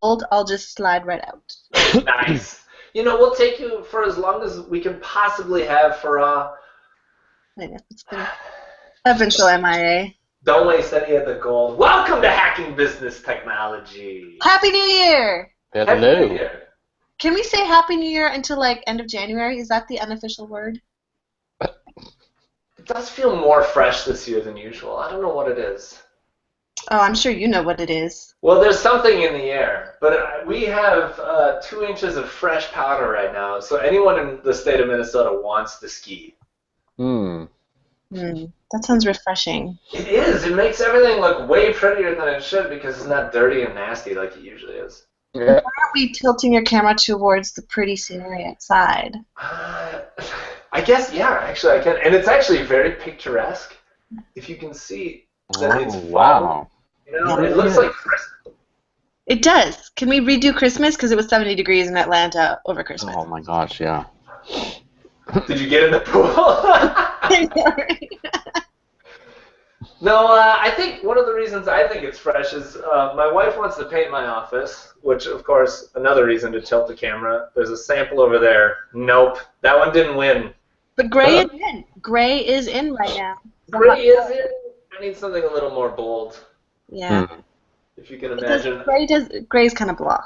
gold, I'll just slide right out. Nice. We'll take you for as long as we can possibly have for I know, I've been so MIA. don't waste any of the gold. Welcome to Hacking Business Technology. Happy New Year! Happy New Year. Can we say Happy New Year until like end of January? Is that the unofficial word? It does feel more fresh this year than usual. I don't know what it is. Oh, I'm sure you know what it is. Well, there's something in the air, but we have 2 inches of fresh powder right now, so anyone in the state of Minnesota wants to ski. That sounds refreshing. It is. It makes everything look way prettier than it should because it's not dirty and nasty like it usually is. Why aren't we tilting your camera towards the pretty scenery outside? I guess, yeah, actually I can. And it's actually very picturesque. If you can see that it's fall. Wow. It looks like Christmas. It does. Can we redo Christmas? Because it was 70 degrees in Atlanta over Christmas. Oh my gosh, yeah. Did you get in the pool? No, I think one of the reasons I think it's fresh is my wife wants to paint my office, which, of course, another reason to tilt the camera. There's a sample over there. Nope, that one didn't win. But gray is in. Gray is in right now. Gray is in. I need something a little more bold. Yeah. If you can imagine. Gray's kind of blah.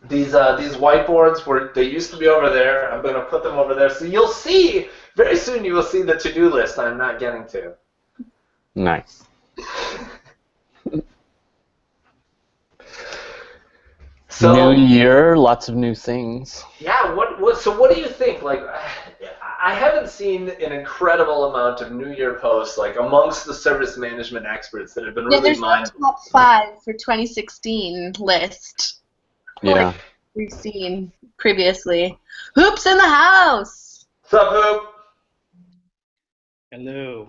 These whiteboards they used to be over there. I'm going to put them over there, so you'll see very soon. You will see the to-do list I'm not getting to. Nice. So, new year, lots of new things. Yeah. So what do you think? Like, I haven't seen an incredible amount of New Year posts like amongst the service management experts that have been really there's no top 5 for 2016 list. Yeah. Like we've seen previously. Hoops in the house. What's up, Hoop? Hello.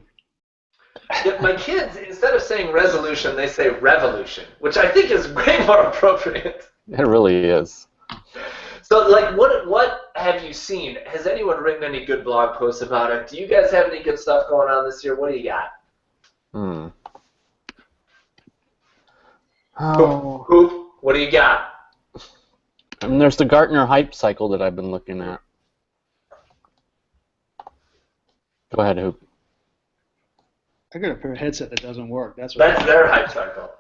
Yeah, my kids, instead of saying resolution, they say revolution, which I think is way more appropriate. It really is. So, like, what have you seen? Has anyone written any good blog posts about it? Do you guys have any good stuff going on this year? What do you got? Oh. Hoop, what do you got? And there's the Gartner hype cycle that I've been looking at. Go ahead, Hoop. I got a pair of headset that doesn't work. That's their hype cycle.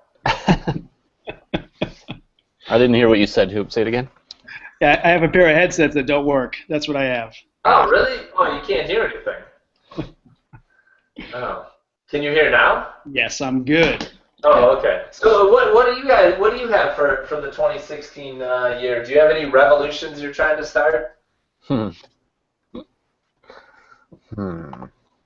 I didn't hear what you said, Hoop. Say it again. Yeah, I have a pair of headsets that don't work. That's what I have. Oh, really? Oh, you can't hear anything. Oh. Can you hear now? Yes, I'm good. Oh, okay. So what do you have from the 2016 year? Do you have any revolutions you're trying to start?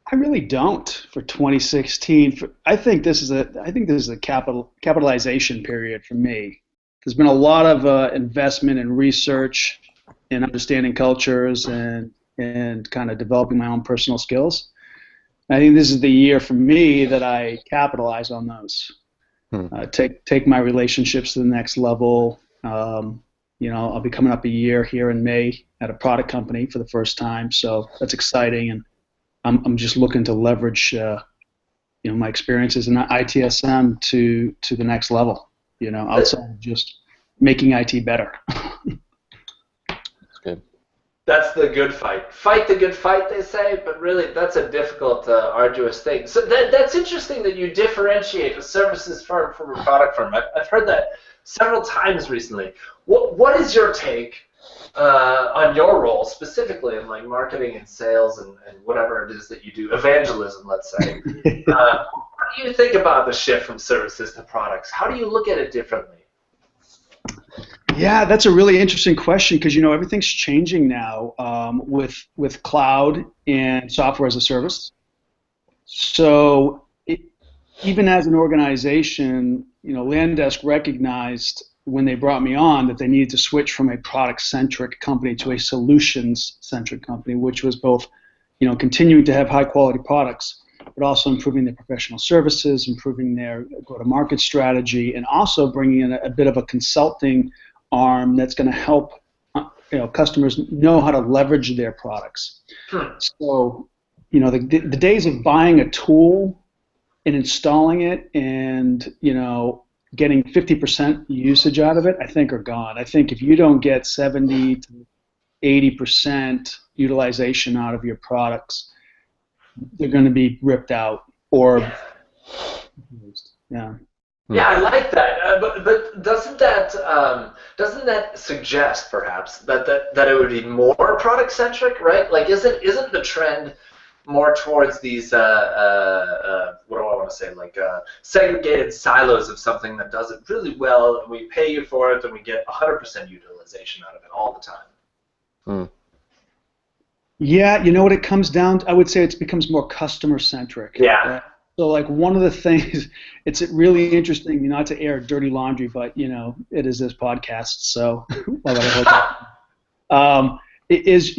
I really don't for 2016. I think this is a capitalization period for me. There's been a lot of investment in research and understanding cultures and kind of developing my own personal skills. I think this is the year for me that I capitalize on those. Take my relationships to the next level. I'll be coming up a year here in May at a product company for the first time, so that's exciting, and I'm just looking to leverage my experiences in ITSM to the next level. Outside of just making IT better. That's good. That's the good fight. Fight the good fight, they say, but really that's a difficult, arduous thing. So that's interesting that you differentiate a services firm from a product firm. I've heard that several times recently. What is your take on your role specifically in like marketing and sales and whatever it is that you do, evangelism, let's say? What do you think about the shift from services to products? How do you look at it differently? Yeah, that's a really interesting question because everything's changing now with cloud and software as a service. So even as an organization, Landesk recognized when they brought me on that they needed to switch from a product-centric company to a solutions-centric company, which was both continuing to have high-quality products, but also improving their professional services, improving their go-to-market strategy, and also bringing in a bit of a consulting arm that's going to help customers know how to leverage their products. So, the days of buying a tool and installing it and getting 50% usage out of it, I think, are gone. I think if you don't get 70 to 80% utilization out of your products, they're going to be ripped out or yeah. Yeah, I like that. But doesn't that suggest perhaps that it would be more product centric, right? Like, isn't the trend more towards these what do I want to say, like segregated silos of something that does it really well, and we pay you for it, and we get 100% utilization out of it all the time. Mm. Yeah, you know what it comes down to? I would say it becomes more customer centric. Yeah. Right? So like one of the things, it's really interesting, not to air dirty laundry, but it is this podcast, so it is,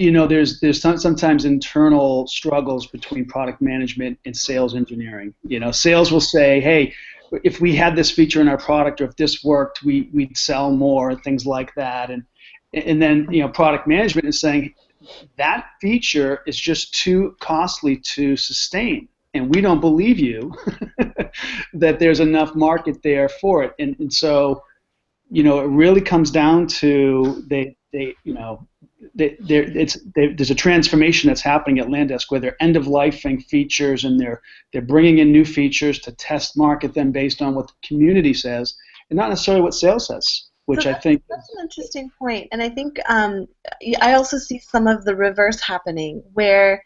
there's sometimes internal struggles between product management and sales engineering. Sales will say, hey, if we had this feature in our product, or if this worked, we'd sell more, things like that. And then product management is saying that feature is just too costly to sustain, and we don't believe you that there's enough market there for it. And so, it really comes down to there's a transformation that's happening at Landesk where they're end-of-lifing features, and they're bringing in new features to test market them based on what the community says, and not necessarily what sales says, which I think that's an interesting point. And I think I also see some of the reverse happening where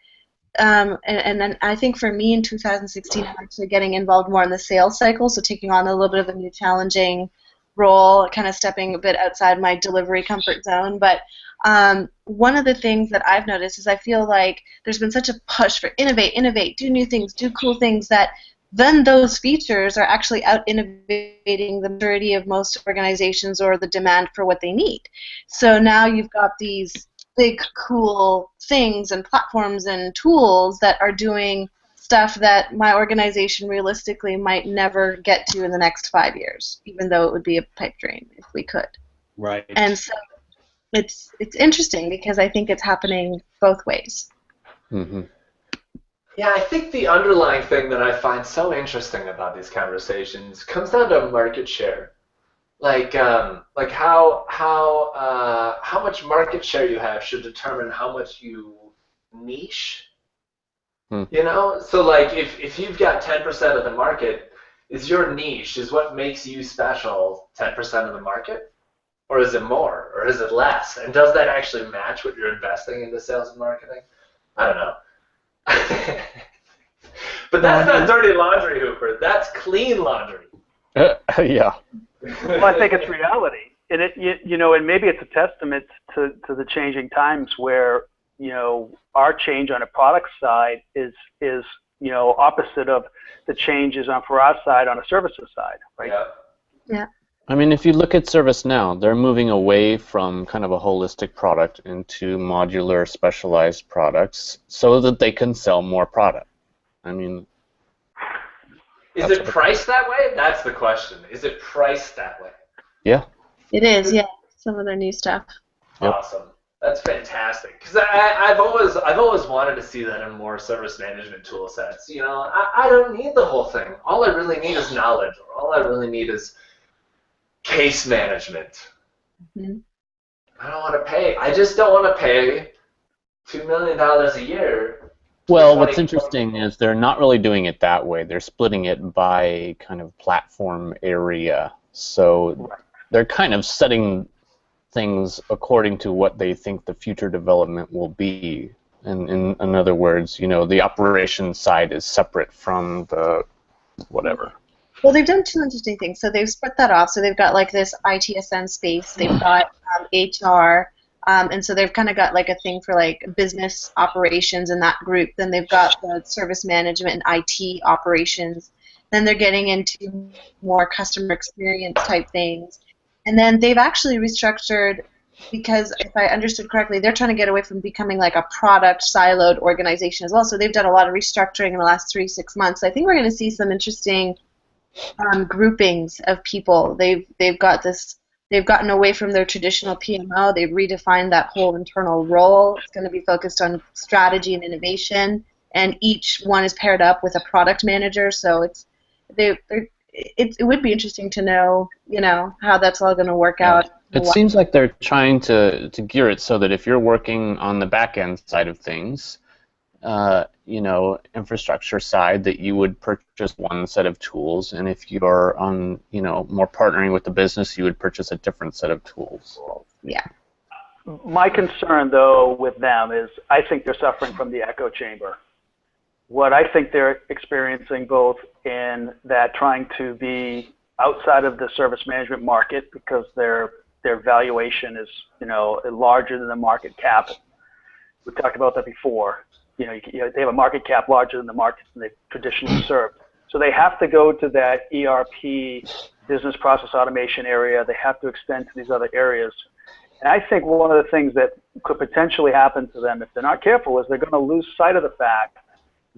and then I think for me in 2016, I'm actually getting involved more in the sales cycle, so taking on a little bit of a new challenging role, kind of stepping a bit outside my delivery comfort zone. But one of the things that I've noticed is I feel like there's been such a push for innovate, do new things, do cool things, that then those features are actually out innovating the majority of most organizations or the demand for what they need. So now you've got these big, cool things and platforms and tools that are doing stuff that my organization realistically might never get to in the next 5 years, even though it would be a pipe dream if we could. Right. And so it's interesting because I think it's happening both ways. Mm-hmm. Yeah, I think the underlying thing that I find so interesting about these conversations comes down to market share. Like how much market share you have should determine how much you niche. So like if you've got 10% of the market, is your niche, is what makes you special 10% of the market? Or is it more? Or is it less? And does that actually match what you're investing into sales and marketing? I don't know. But that's not dirty laundry, Hooper. That's clean laundry. Yeah. Well, I think it's reality, and and maybe it's a testament to the changing times where our change on a product side is opposite of the changes for our side on a services side, right? Yeah. I mean, if you look at ServiceNow, they're moving away from kind of a holistic product into modular, specialized products so that they can sell more product. I mean, is it priced that way? That's the question. Is it priced that way? Yeah. It is, yeah. Some of their new stuff. Yep. Awesome. That's fantastic. Because I've always wanted to see that in more service management tool sets. I don't need the whole thing. All I really need is knowledge, or all I really need is case management. Mm-hmm. I don't want to pay. I just don't want to pay $2 million a year. Well, what's interesting is they're not really doing it that way. They're splitting it by kind of platform area. So they're kind of setting things according to what they think the future development will be. And in other words, the operations side is separate from the whatever. Well, they've done two interesting things. So they've split that off. So they've got like this ITSM space. They've got HR. And so they've kind of got like a thing for like business operations in that group. Then they've got the service management and IT operations. Then they're getting into more customer experience type things. And then they've actually restructured because, if I understood correctly, they're trying to get away from becoming like a product siloed organization as well. So they've done a lot of restructuring in the last 3-6 months. So I think we're going to see some interesting groupings of people. They've gotten away from their traditional PMO. They've redefined that whole internal role. It's going to be focused on strategy and innovation, and each one is paired up with a product manager. So it would be interesting to know, how that's all going to work out. It seems like they're trying to gear it so that if you're working on the back end side of things, infrastructure side, that you would purchase one set of tools, and if you're on, more partnering with the business, you would purchase a different set of tools. Yeah. My concern, though, with them is I think they're suffering from the echo chamber. What I think they're experiencing, both in that trying to be outside of the service management market because their valuation is, larger than the market cap. We talked about that before. They have a market cap larger than the markets they traditionally served. So they have to go to that ERP, business process automation area. They have to extend to these other areas. And I think one of the things that could potentially happen to them if they're not careful is they're going to lose sight of the fact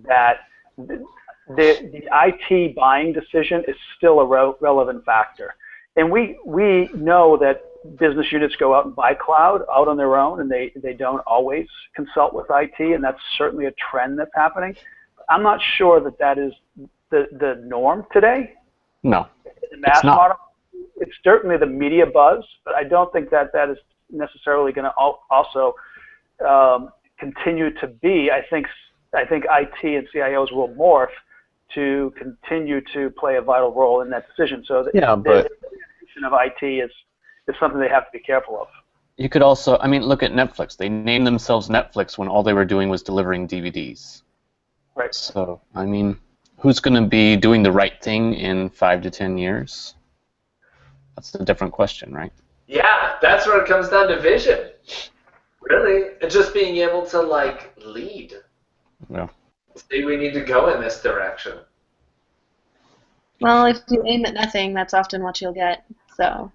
that the IT buying decision is still a relevant factor. And we know that business units go out and buy cloud out on their own, and they don't always consult with IT, and that's certainly a trend that's happening. I'm not sure that is the norm today. No, the mass model. It's certainly the media buzz, but I don't think that is necessarily going to also continue to be. I think IT and CIOs will morph to continue to play a vital role in that decision. So the decision of IT is something they have to be careful of. You could also, look at Netflix. They named themselves Netflix when all they were doing was delivering DVDs. Right. So, who's going to be doing the right thing in 5 to 10 years? That's a different question, right? Yeah, that's where it comes down to vision. Really, and just being able to lead. Yeah. Say we need to go in this direction. Well, if you aim at nothing, that's often what you'll get. So.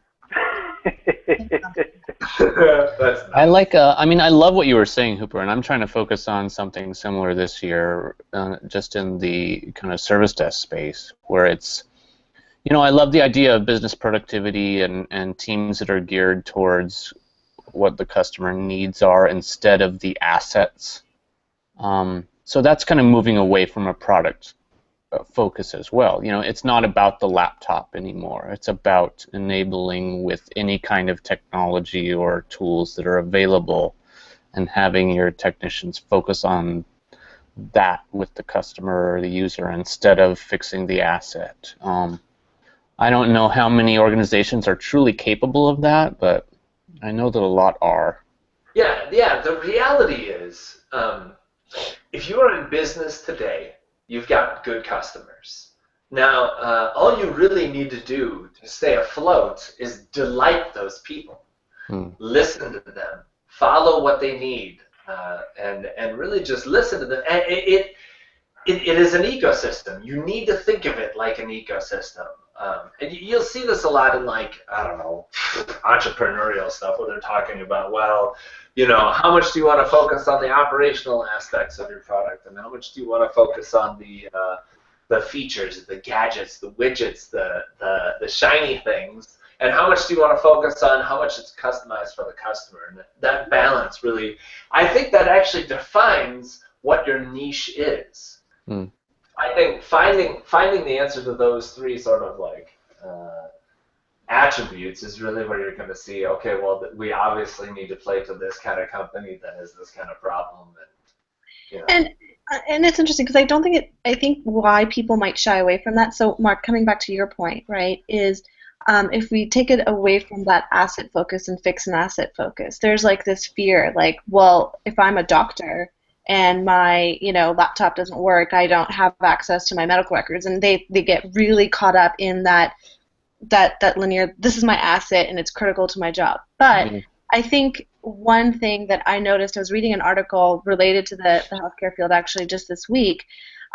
I love what you were saying, Hooper, and I'm trying to focus on something similar this year, just in the kind of service desk space, where it's, I love the idea of business productivity and teams that are geared towards what the customer needs are instead of the assets. So that's kind of moving away from a product focus as well. It's not about the laptop anymore. It's about enabling with any kind of technology or tools that are available and having your technicians focus on that with the customer or the user instead of fixing the asset. I don't know how many organizations are truly capable of that, but I know that a lot are. Yeah, the reality is, if you are in business today, you've got good customers. Now, all you really need to do to stay afloat is delight those people. Listen to them, follow what they need, and really just listen to them. And it is an ecosystem. You need to think of it like an ecosystem. And you'll see this a lot in entrepreneurial stuff where they're talking about, how much do you want to focus on the operational aspects of your product, and how much do you want to focus on the features, the gadgets, the widgets, the shiny things, and how much do you want to focus on how much it's customized for the customer. And that balance really, I think that actually defines what your niche is. I think finding the answer to those three sort of attributes is really where you're going to see, okay, well, we obviously need to play to this kind of company that has this kind of problem. And it's interesting because I think why people might shy away from that, so Mark, coming back to your point, right, is if we take it away from that asset focus and fix an asset focus, there's this fear, well, if I'm a doctor and my laptop doesn't work, I don't have access to my medical records, and they get really caught up in that linear, this is my asset and it's critical to my job. But I think one thing that I noticed, I was reading an article related to the healthcare field actually just this week,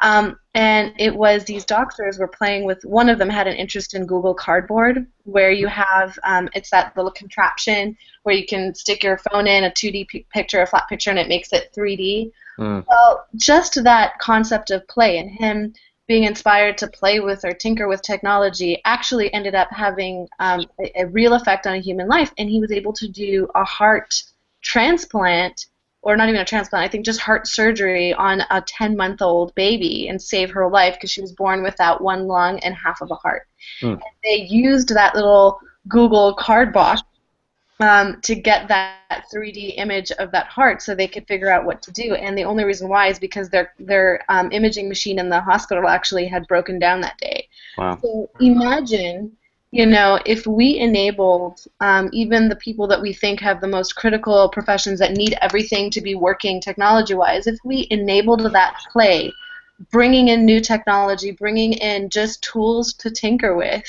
and it was these doctors were playing with, one of them had an interest in Google Cardboard, where you have, it's that little contraption where you can stick your phone in, a 2D picture, a flat picture, and it makes it 3D. Well, just that concept of play and him being inspired to play with or tinker with technology actually ended up having a real effect on a human life, and he was able to do a heart transplant or not even a transplant, I think just heart surgery on a 10-month-old baby and save her life because she was born without one lung and half of a heart. And they used that little Google card box to get that 3D image of that heart so they could figure out what to do. And the only reason why is because their imaging machine in the hospital actually had broken down that day. Wow. So imagine, if we enabled even the people that we think have the most critical professions that need everything to be working technology-wise, if we enabled that play, bringing in new technology, bringing in just tools to tinker with,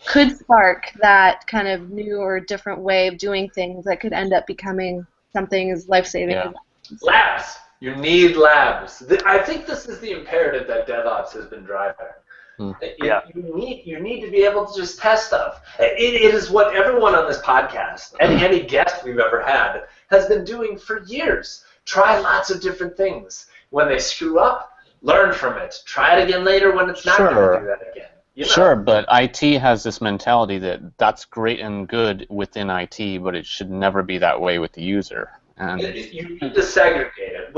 could spark that kind of new or different way of doing things that could end up becoming something as life-saving as that. Labs. You need labs. I think this is the imperative that DevOps has been driving. You need to be able to just test stuff. It is what everyone on this podcast and any guest we've ever had has been doing for years. Try lots of different things. When they screw up, learn from it. Try it again later when it's not going to do that again. Sure, but IT has this mentality that that's great and good within IT, but it should never be that way with the user. And you need to segregate it.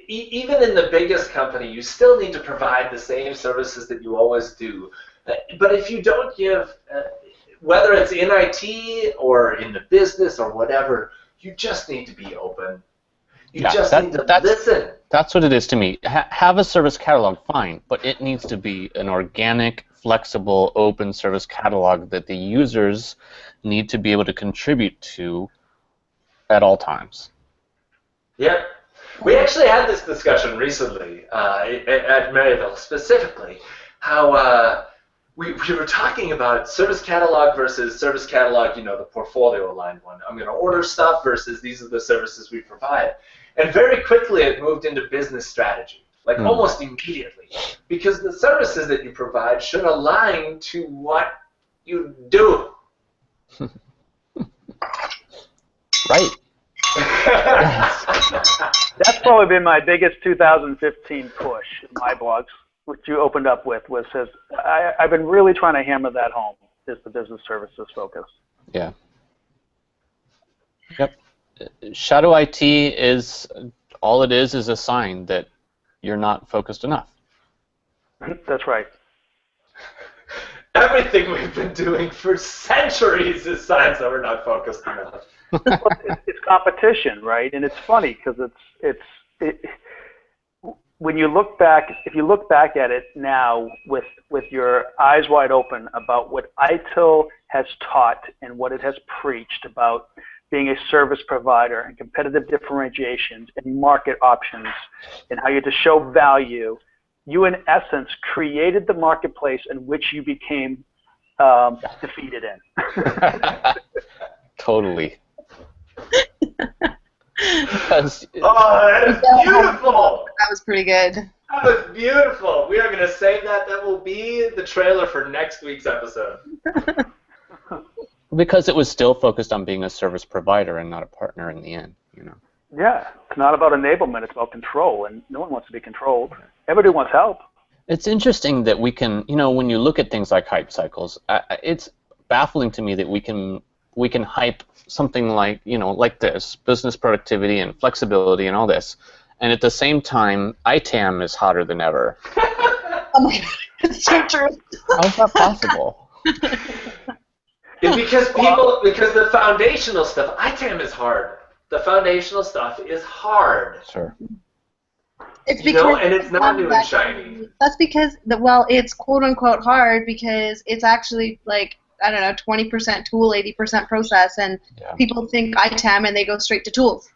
Even in the biggest company, you still need to provide the same services that you always do. But if you don't give, whether it's in IT or in the business or whatever, you just need to be open. You just need to listen. That's what it is to me. Have a service catalog, fine, but it needs to be an organic, flexible, open service catalog that the users need to be able to contribute to at all times. Yeah. We actually had this discussion recently at Maryville, specifically, how we were talking about service catalog versus service catalog, the portfolio aligned one. I'm going to order stuff versus these are the services we provide. And very quickly it moved into business strategy, almost immediately, because the services that you provide should align to what you do. Right. That's probably been my biggest 2015 push in my blogs, which you opened up with, says I've been really trying to hammer that home, is the business services focus. Yeah. Yep. Shadow IT is, all it is a sign that you're not focused enough. That's right. Everything we've been doing for centuries is signs that we're not focused enough. It's competition, right? And it's funny because when you look back, if you look back at it now with your eyes wide open about what ITIL has taught and what it has preached about being a service provider and competitive differentiations and market options and how you have to show value, you in essence created the marketplace in which you became defeated in. Totally. That's beautiful. That was pretty good. That was beautiful. We are going to save that. That will be the trailer for next week's episode. Because it was still focused on being a service provider and not a partner in the end, Yeah, it's not about enablement, it's about control, and no one wants to be controlled. Everybody wants help. It's interesting that we can, when you look at things like hype cycles, it's baffling to me that we can hype something like, like this, business productivity and flexibility and all this, and at the same time, ITAM is hotter than ever. Oh my God, it's so true. How is that possible? It's because the foundational stuff, ITAM is hard. The foundational stuff is hard. Sure. It's because and it's not new and shiny. That's because it's quote unquote hard because it's actually 20% tool, 80% process, and people think ITAM and they go straight to tools.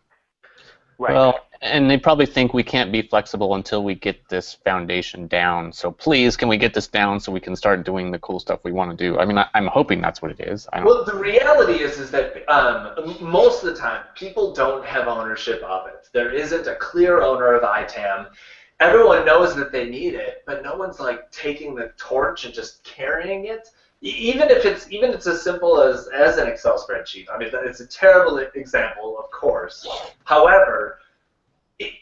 Right. Well, and they probably think we can't be flexible until we get this foundation down. So please, can we get this down so we can start doing the cool stuff we want to do? I mean, I'm hoping that's what it is. Well, the reality is that most of the time, people don't have ownership of it. There isn't a clear owner of ITAM. Everyone knows that they need it, but no one's taking the torch and just carrying it. Even if it's as simple as an Excel spreadsheet. I mean, it's a terrible example, of course. However,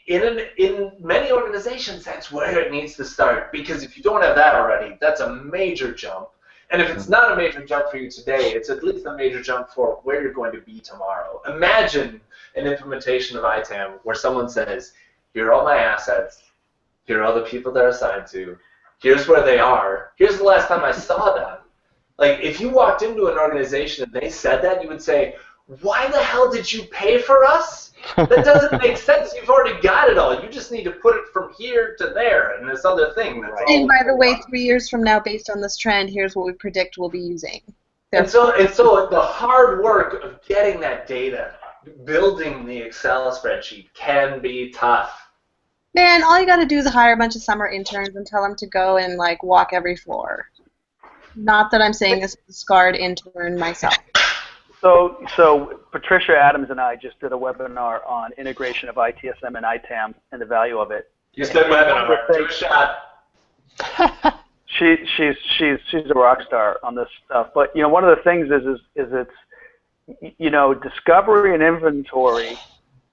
in many organizations, that's where it needs to start, because if you don't have that already, that's a major jump. And if it's not a major jump for you today, it's at least a major jump for where you're going to be tomorrow. Imagine an implementation of ITAM where someone says, here are all my assets, here are all the people they're assigned to, here's where they are, here's the last time I saw them. Like, if you walked into an organization and they said that, you would say, why the hell did you pay for us? That doesn't make sense. You've already got it all. You just need to put it from here to there and this other thing. That's And by the way, 3 years from now, based on this trend, here's what we predict we'll be using. And so the hard work of getting that data, building the Excel spreadsheet can be tough. Man, all you got to do is hire a bunch of summer interns and tell them to go and like walk every floor. Not that I'm saying this as a scarred intern myself. So Patricia Adams and I just did a webinar on integration of ITSM and ITAM and the value of it. You said webinar. Do a shot. She's a rock star on this stuff. But you know, one of the things is it's, you know, discovery and inventory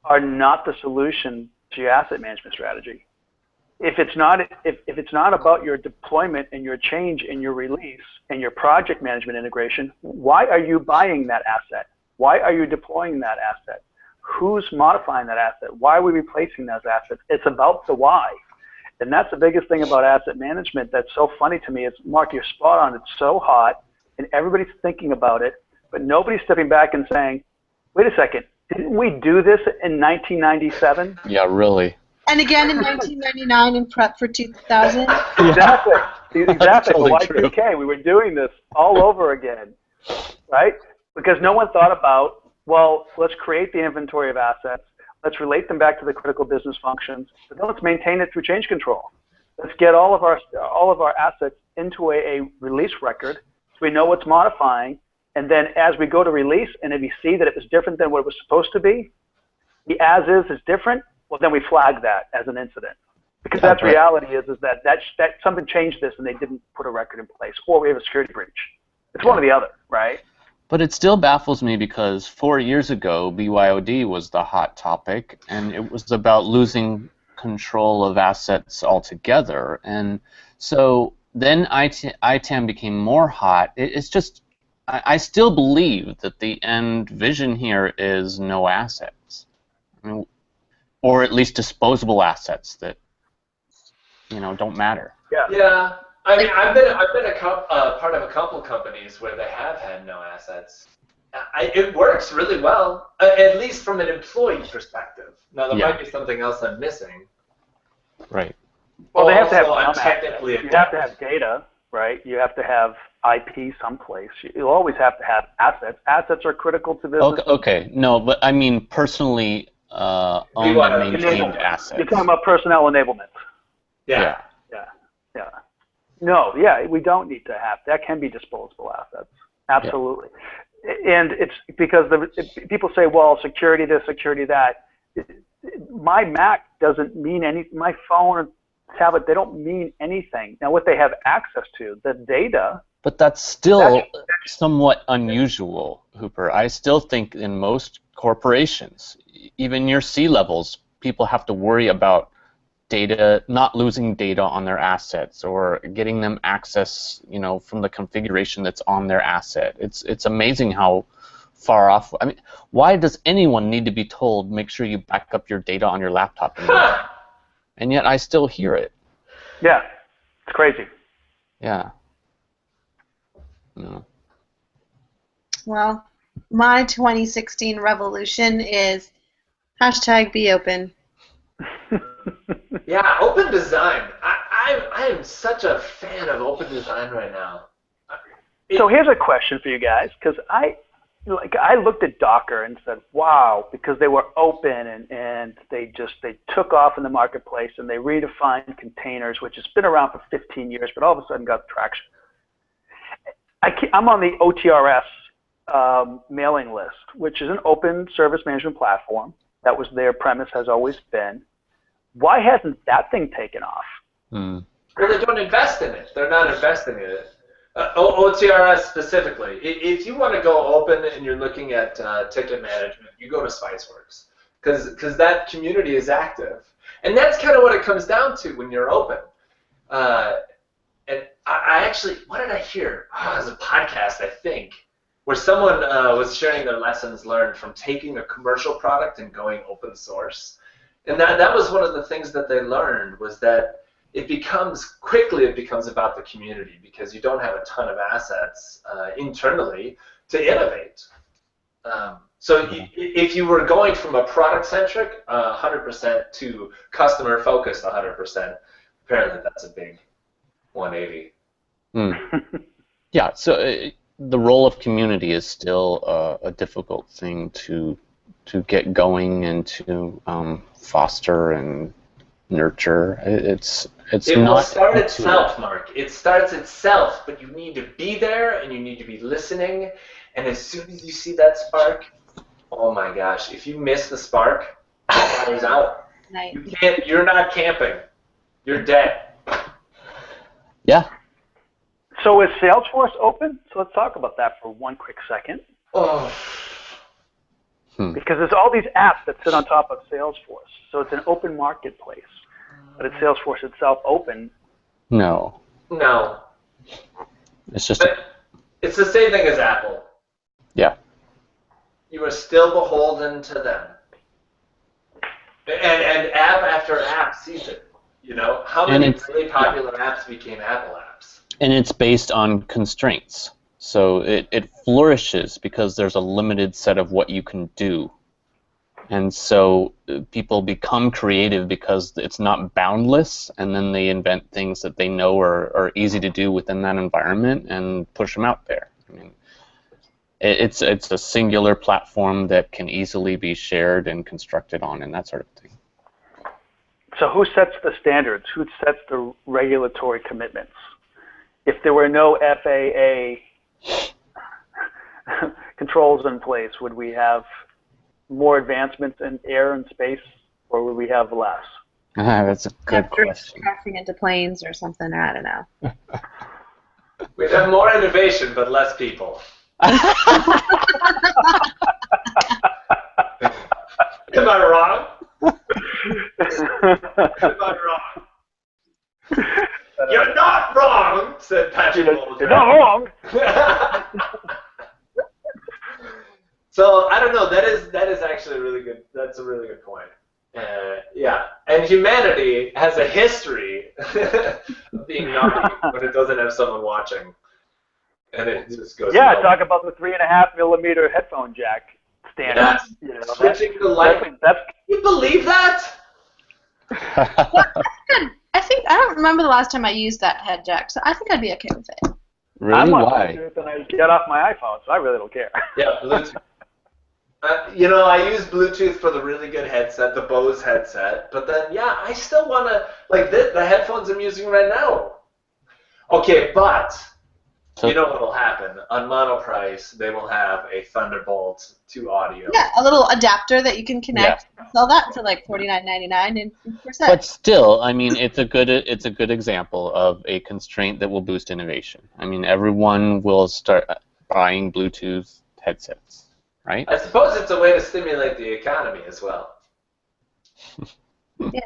are not the solution to your asset management strategy. If it's not about your deployment and your change and your release and your project management integration, why are you buying that asset? Why are you deploying that asset? Who's modifying that asset? Why are we replacing those assets? It's about the why. And that's the biggest thing about asset management that's so funny to me is, Mark, you're spot on. It's so hot, and everybody's thinking about it, but nobody's stepping back and saying, wait a second, didn't we do this in 1997? Yeah, really. And again in 1999 in prep for 2000. Exactly. Exactly. Totally Y2K, we were doing this all over again, right? Because no one thought about, well, let's create the inventory of assets. Let's relate them back to the critical business functions. But then let's maintain it through change control. Let's get all of our assets into a release record so we know what's modifying. And then as we go to release, and if we see that it was different than what it was supposed to be, the as is different, well, then we flag that as an incident. Because that's reality is that something changed this and they didn't put a record in place, or we have a security breach. It's one or the other, right? But it still baffles me because 4 years ago, BYOD was the hot topic, and it was about losing control of assets altogether. And so then ITAM became more hot. It's just, I still believe that the end vision here is no assets. I mean, or at least disposable assets that, you know, don't matter. Yeah. I mean, I've been part of a couple companies where they have had no assets. It works really well, at least from an employee perspective. Now, there might be something else I'm missing. Right. Well, they have to have you have to have data, right? You have to have IP someplace. You'll always have to have assets. Assets are critical to business. Okay. No, but I mean personally owned and maintained assets. You're talking about personnel enablement. Yeah. No, we don't need to have. That can be disposable assets. Absolutely. Yeah. And it's because people say, well, security this, security that. My Mac doesn't mean anything. My phone and tablet, they don't mean anything. Now, what they have access to, the data. But that's still somewhat unusual, Hooper. I still think in most corporations, even your C-levels, people have to worry about data, not losing data on their assets or getting them access, you know, from the configuration that's on their asset. It's amazing how far off. I mean, why does anyone need to be told, make sure you back up your data on your laptop? And yet I still hear it. Yeah, it's crazy. Yeah. No. Well, my 2016 revolution is #be open. Yeah, open design. I am such a fan of open design right now. So here's a question for you guys, because I looked at Docker and said, wow, because they were open and they took off in the marketplace and they redefined containers, which has been around for 15 years, but all of a sudden got traction. I'm on the OTRS mailing list, which is an open service management platform. That was their premise, has always been. Why hasn't that thing taken off? Well, they don't invest in it. They're not investing in it. OTRS specifically. If you want to go open and you're looking at ticket management, you go to Spiceworks because that community is active. And that's kind of what it comes down to when you're open. And I actually, what did I hear? Oh, it was a podcast, I think, where someone was sharing their lessons learned from taking a commercial product and going open source. And that was one of the things that they learned, was that it becomes about the community, because you don't have a ton of assets internally to innovate. So if you were going from a product-centric 100% to customer-focused 100%, apparently that's a big 180. Yeah, so the role of community is still a difficult thing to get going and to foster and nurture. It will start itself, Mark. It starts itself, but you need to be there and you need to be listening. And as soon as you see that spark, oh my gosh! If you miss the spark, the fire's out. Nice. You're not camping. You're dead. Yeah. So is Salesforce open? So let's talk about that for one quick second. Oh. Because there's all these apps that sit on top of Salesforce. So it's an open marketplace. But is Salesforce itself open? No. No. It's just. It's the same thing as Apple. Yeah. You are still beholden to them. And app after app sees it. You know, how many really popular apps became Apple apps? And it's based on constraints. So it flourishes because there's a limited set of what you can do. And so people become creative because it's not boundless, and then they invent things that they know are easy to do within that environment and push them out there. I mean, it's a singular platform that can easily be shared and constructed on and that sort of thing. So who sets the standards? Who sets the regulatory commitments? If there were no FAA controls in place, would we have more advancements in air and space, or would we have less? That's a good question. Crashing into planes or something, or I don't know. We'd have more innovation, but less people. Am I wrong? Am I wrong? You're not wrong, said Patrick Bolger. You're not wrong. So I don't know. That is actually a really good. That's a really good point. Yeah, and humanity has a history of being naughty when it doesn't have someone watching, and it just goes. Yeah, talk about the 3.5 millimeter headphone jack standard. Yes. You know, Switching to light. Can you believe that? I don't remember the last time I used that head jack, so I think I'd be okay with it. Really? I'm on Why? Bluetooth and I get off my iPhone, so I really don't care. Yeah, Bluetooth. You know, I use Bluetooth for the really good headset, the Bose headset, but then, yeah, I still want to, like, the headphones I'm using right now. Okay, but you know what will happen? On Monoprice, they will have a Thunderbolt to audio. Yeah, a little adapter that you can connect. Yeah. Sell that for like $49.99 in percent. But still, I mean, it's a good example of a constraint that will boost innovation. I mean, everyone will start buying Bluetooth headsets, right? I suppose it's a way to stimulate the economy as well. Yeah.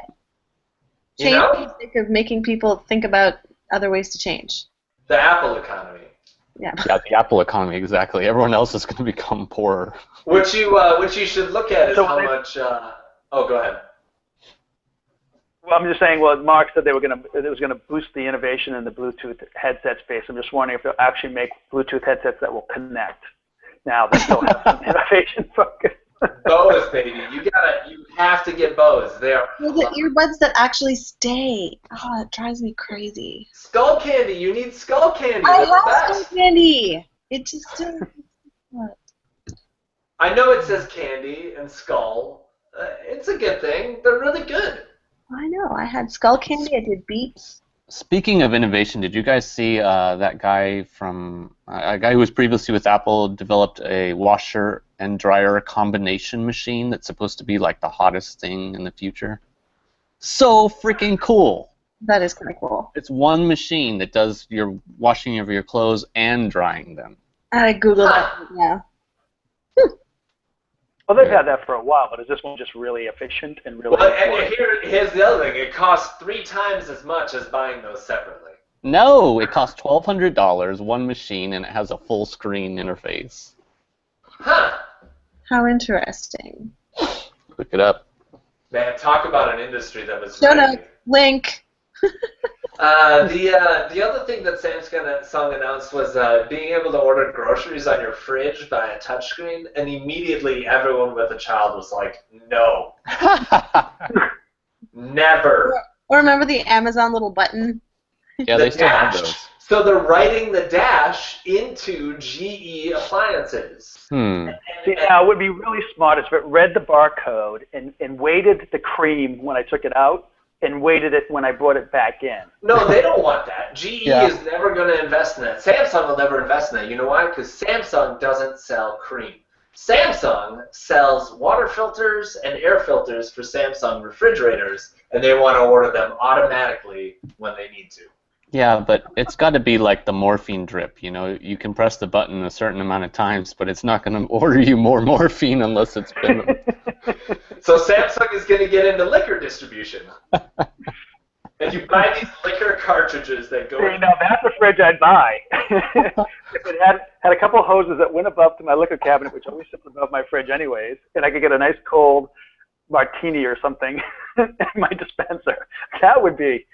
Change for the sake of making people think about other ways to change. The Apple economy. Yeah. Yeah, the Apple economy, exactly. Everyone else is going to become poorer. What you should look at is how much. Oh, go ahead. Well, I'm just saying. Well, Mark said it was going to boost the innovation in the Bluetooth headset space. I'm just wondering if they'll actually make Bluetooth headsets that will connect. Now that they'll have some innovation focus. Bose, baby, you have to get Bose. They are. Well, the earbuds that actually stay. Oh, it drives me crazy. Skull candy. You need skull candy. I have skull candy. It just doesn't. What? I know it says candy and skull. It's a good thing. They're really good. I know. I had skull candy. I did Beats. Speaking of innovation, did you guys see that guy from a guy who was previously with Apple developed a washer and dryer combination machine that's supposed to be like the hottest thing in the future? So freaking cool! That is kind of cool. It's one machine that does your washing of your clothes and drying them. I googled that. Yeah. Well, they've had that for a while, but is this one just really efficient and really? Well, and here's the other thing: it costs 3 times as much as buying those separately. No, it costs $1,200, one machine, and it has a full screen interface. Huh. How interesting. Look it up. Man, talk about an industry that was Show ready. notes, link. The other thing that Samsung announced was being able to order groceries on your fridge by a touchscreen, and immediately everyone with a child was like, no, never. Or remember the Amazon little button? Yeah, they still have those. So they're writing the dash into GE appliances. See, now it would be really smart if it read the barcode and weighted the cream when I took it out and weighted it when I brought it back in. No, they don't want that. GE Yeah. is never going to invest in that. Samsung will never invest in that. You know why? Because Samsung doesn't sell cream. Samsung sells water filters and air filters for Samsung refrigerators, and they want to order them automatically when they need to. Yeah, but it's got to be like the morphine drip, you know. You can press the button a certain amount of times, but it's not going to order you more morphine unless it's been... So Samsung is going to get into liquor distribution. And you buy these liquor cartridges that go... See, now that's a fridge I'd buy. If it had a couple of hoses that went above to my liquor cabinet, which always sits above my fridge anyways, and I could get a nice cold martini or something in my dispenser, that would be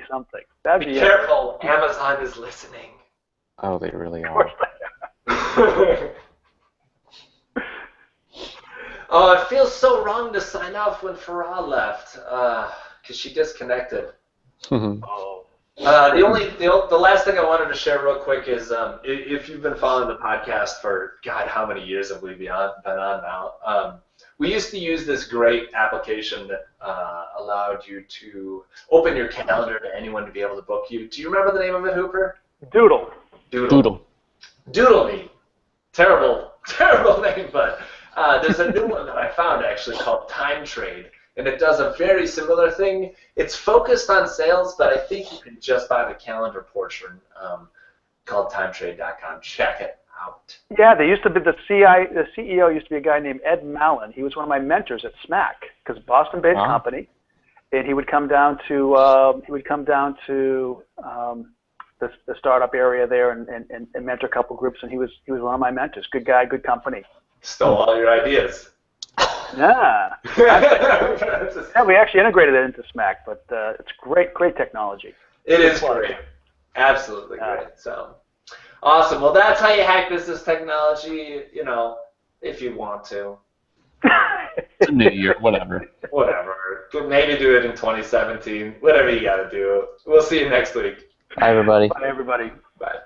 something. That'd Be be careful, Amazon is listening. Oh, they really are. Oh, it feels so wrong to sign off when Farah left, because she disconnected. Oh. The last thing I wanted to share real quick is if you've been following the podcast for, God, how many years have we been on now? We used to use this great application that allowed you to open your calendar to anyone to be able to book you. Do you remember the name of it, Hooper? Doodle. Doodle. Doodle me. Terrible name, but there's a new one that I found actually called Time Trade, and it does a very similar thing. It's focused on sales, but I think you can just buy the calendar portion called timetrade.com. Check it out. Yeah, they used to be the CEO used to be a guy named Ed Mallon. He was one of my mentors at SMAC, because Boston-based company, and he would come down to the startup area there and mentor a couple groups, and he was one of my mentors. Good guy, good company. Stole all your ideas. Yeah. Yeah, we actually integrated it into SMAC, but it's great technology. It is great. Absolutely great. So awesome. Well, that's how you hack business technology, you know, if you want to. It's a new year, whatever. Whatever. Maybe do it in 2017. Whatever you got to do. We'll see you next week. Bye, everybody. Bye, everybody. Bye.